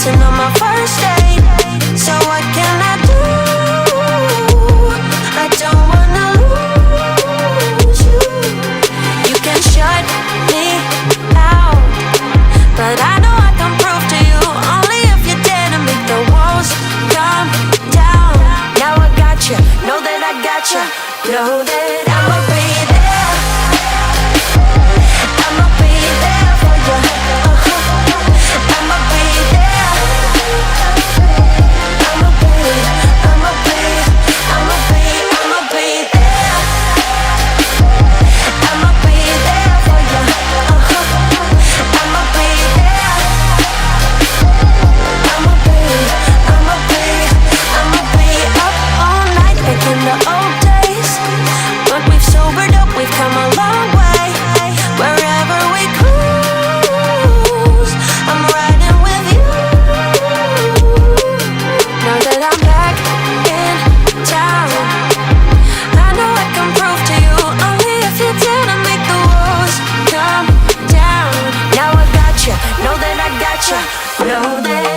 dancing on my first date. So what can I do? I don't wanna lose you. You can shut me out, but I know I can prove to you only if you dare to make the walls come down. Now I got you, know that I got you, know that I'ma be there. I'ma be there for you. I'ma be there. I'ma be there for you. I'ma be there. I'ma be up all night making the old days. But we've sobered up, we've come a long way. Wherever we cruise, I'm riding with you. Now that I'm back in town, I know I can prove to you only if you dare to make the walls come down. Now I got you, know that I got you, know that